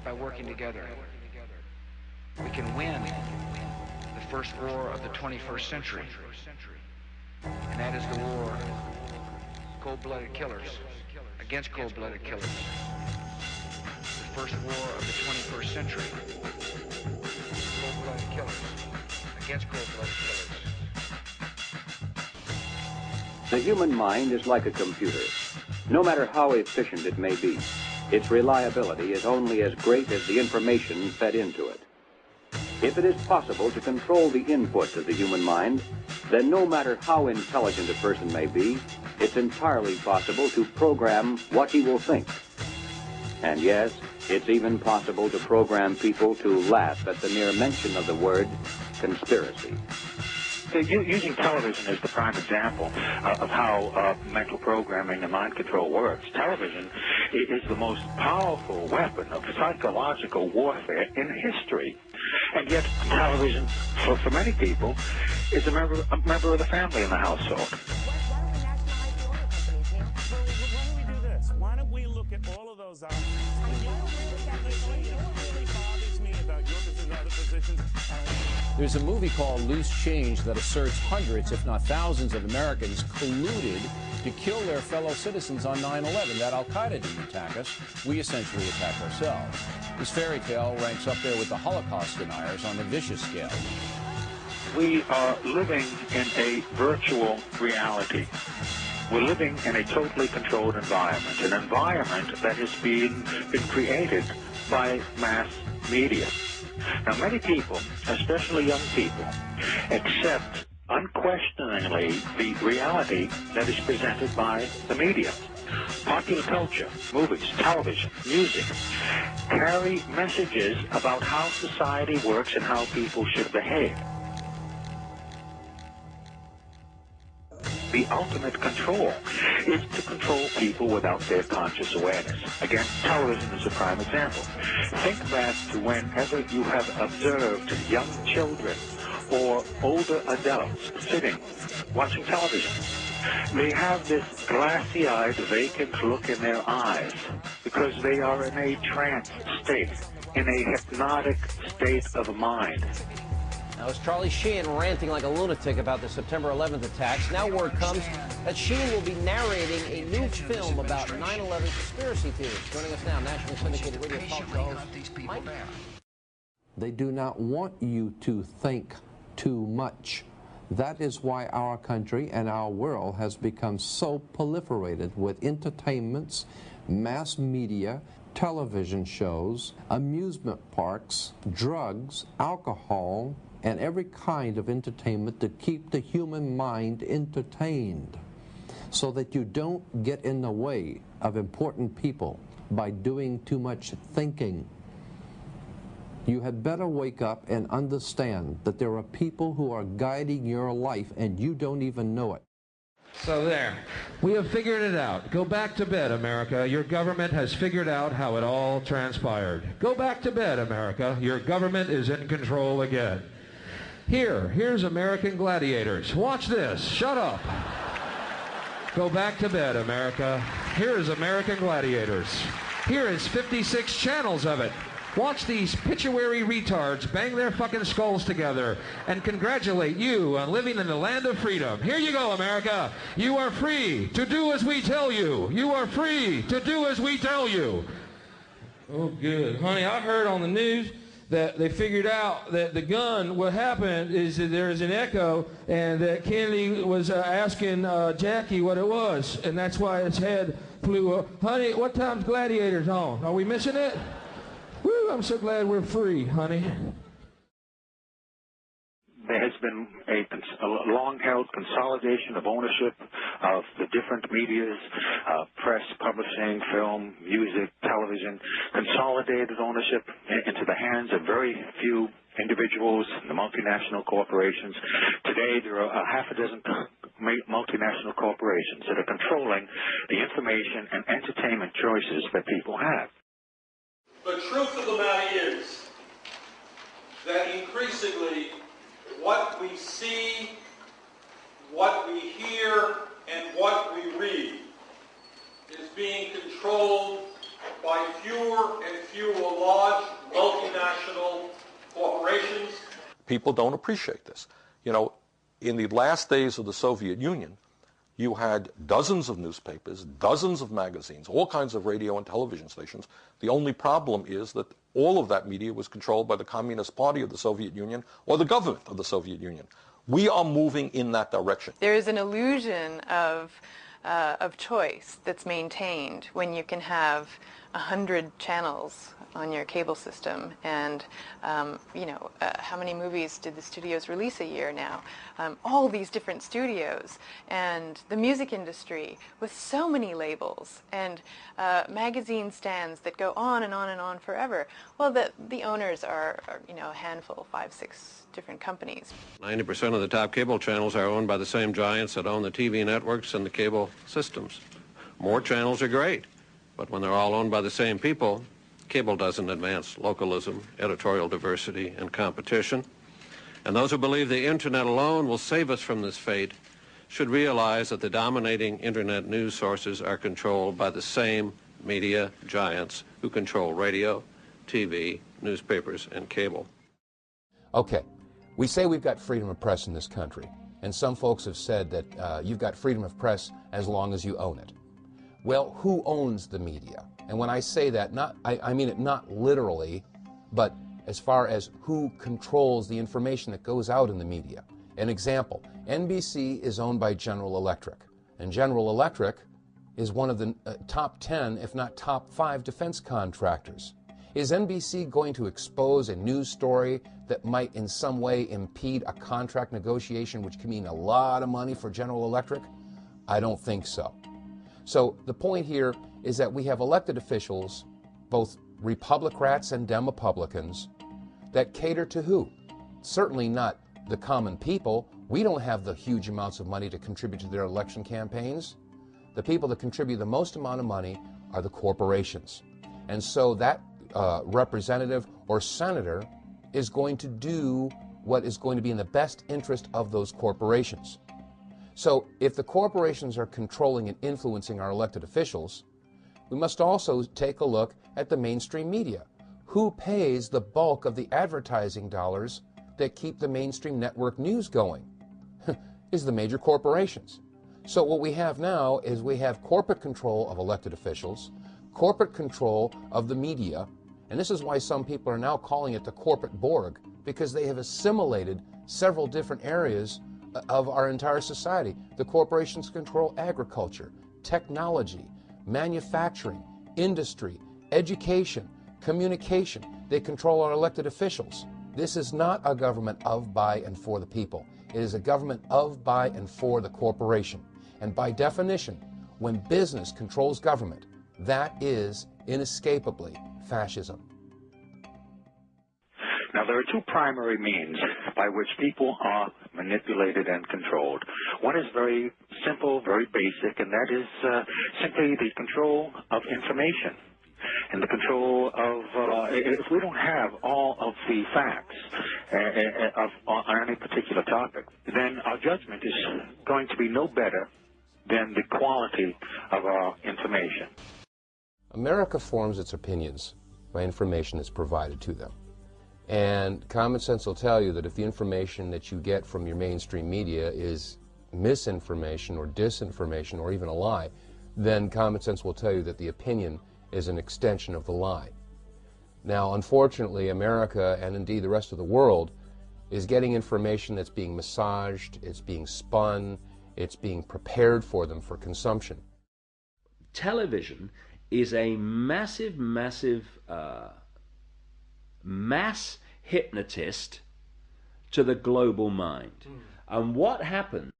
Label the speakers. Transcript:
Speaker 1: by working together. We can win the first war of the 21st century, and that is the war of cold-blooded killers against cold-blooded killers. The first war of the 21st century, cold-blooded killers against cold-blooded killers.
Speaker 2: The human mind is like a computer. No matter how efficient it may be, its reliability is only as great as the information fed into it. If it is possible to control the inputs of the human mind, then no matter how intelligent a person may be, it's entirely possible to program what he will think. And yes, it's even possible to program people to laugh at the mere mention of the word conspiracy.
Speaker 3: Using television is the prime example of how mental programming and mind control works. Television is the most powerful weapon of psychological warfare in history. And yet television, for many people, is a member of the family in the household.
Speaker 4: Why don't we look at all of those options?
Speaker 5: There's a movie called Loose Change that asserts hundreds, if not thousands, of Americans colluded to kill their fellow citizens on 9/11. That Al-Qaeda didn't attack us. We essentially attacked ourselves. This fairy tale ranks up there with the Holocaust deniers on the vicious scale.
Speaker 3: We are living in a virtual reality. We're living in a totally controlled environment, an environment that has been created by mass media. Now, many people, especially young people, accept unquestioningly the reality that is presented by the media. Popular culture, movies, television, music, carry messages about how society works and how people should behave. The ultimate control is to control people without their conscious awareness. Again, television is a prime example. Think back to whenever you have observed young children or older adults sitting, watching television. They have this glassy-eyed, vacant look in their eyes because they are in a trance state, in a hypnotic state of mind.
Speaker 6: Now, as Charlie Sheen ranting like a lunatic about the September 11th attacks, now word comes that Sheen will be narrating a new film about 9/11 conspiracy theories. Joining us now, nationally syndicated radio talk show host Mike.
Speaker 7: They do not want you to think too much. That is why our country and our world has become so proliferated with entertainments, mass media, television shows, amusement parks, drugs, alcohol, and every kind of entertainment to keep the human mind entertained so that you don't get in the way of important people by doing too much thinking. You had better wake up and understand that there are people who are guiding your life and you don't even know it.
Speaker 8: So there, we have figured it out. Go back to bed, America. Your government has figured out how it all transpired. Go back to bed, America. Your government is in control again. Here's American Gladiators. Watch this. Shut up. Go back to bed, America. Here's American Gladiators. Here is 56 channels of it. Watch these pituitary retards bang their fucking skulls together and congratulate you on living in the land of freedom. Here you go, America. You are free to do as we tell you. You are free to do as we tell you. Oh, good. Honey, I heard on the news that they figured out that the gun, what happened is that there is an echo and that Kennedy was asking Jackie what it was, and that's why his head flew up. Honey, what time's Gladiators on? Are we missing it? Woo, I'm so glad we're free, honey.
Speaker 3: There has been a long-held consolidation of ownership of the different medias, press, publishing, film, music, television, consolidated ownership into the hands of very few individuals, the multinational corporations. Today, there are half a dozen multinational corporations that are controlling the information and entertainment choices that people have.
Speaker 9: The truth of the matter is that increasingly what we see, what we hear, and what we read is being controlled by fewer and fewer large
Speaker 10: People don't appreciate this. You know, in the last days of the Soviet Union, you had dozens of newspapers, dozens of magazines, all kinds of radio and television stations. The only problem is that all of that media was controlled by the Communist Party of the Soviet Union or the government of the Soviet Union. We are moving in that direction.
Speaker 11: There is an illusion of choice that's maintained when you can have 100 channels on your cable system, and how many movies did the studios release a year now? All these different studios, and the music industry with so many labels, and magazine stands that go on and on and on forever. Well, the owners are a handful, 5, 6 different companies.
Speaker 7: 90% of the top cable channels are owned by the same giants that own the TV networks and the cable systems. More channels are great, but when they're all owned by the same people, cable doesn't advance localism, editorial diversity, and competition. And those who believe the internet alone will save us from this fate should realize that the dominating internet news sources are controlled by the same media giants who control radio, TV, newspapers, and cable.
Speaker 5: Okay, we say we've got freedom of press in this country, and some folks have said that you've got freedom of press as long as you own it. Well, who owns the media? And when I say that, I mean it not literally, but as far as who controls the information that goes out in the media. An example, NBC is owned by General Electric, and General Electric is one of the top 10, if not top 5 defense contractors. Is NBC going to expose a news story that might in some way impede a contract negotiation, which can mean a lot of money for General Electric? I don't think so. So the point here is that we have elected officials, both Republicrats and Demopublicans, that cater to who? Certainly not the common people. We don't have the huge amounts of money to contribute to their election campaigns. The people that contribute the most amount of money are the corporations. And so that representative or senator is going to do what is going to be in the best interest of those corporations. So if the corporations are controlling and influencing our elected officials, we must also take a look at the mainstream media. Who pays the bulk of the advertising dollars that keep the mainstream network news going? Is the major corporations. So what we have now is we have corporate control of elected officials, corporate control of the media, and this is why some people are now calling it the corporate Borg, because they have assimilated several different areas of our entire society. The corporations control agriculture, technology, manufacturing, industry, education, communication. They control our elected officials. This is not a government of, by, and for the people. It is a government of, by, and for the corporation. And by definition, when business controls government, that is inescapably fascism.
Speaker 3: Now, there are two primary means by which people are manipulated and controlled. One is very simple, very basic, and that is simply the control of information and the control of, if we don't have all of the facts on any particular topic, then our judgment is going to be no better than the quality of our information.
Speaker 5: America forms its opinions by information that's provided to them. And common sense will tell you that if the information that you get from your mainstream media is misinformation or disinformation or even a lie, then common sense will tell you that the opinion is an extension of the lie. Now, unfortunately, America, and indeed the rest of the world, is getting information that's being massaged, it's being spun, it's being prepared for them for consumption.
Speaker 12: Television is a massive mass hypnotist to the global mind. And what happens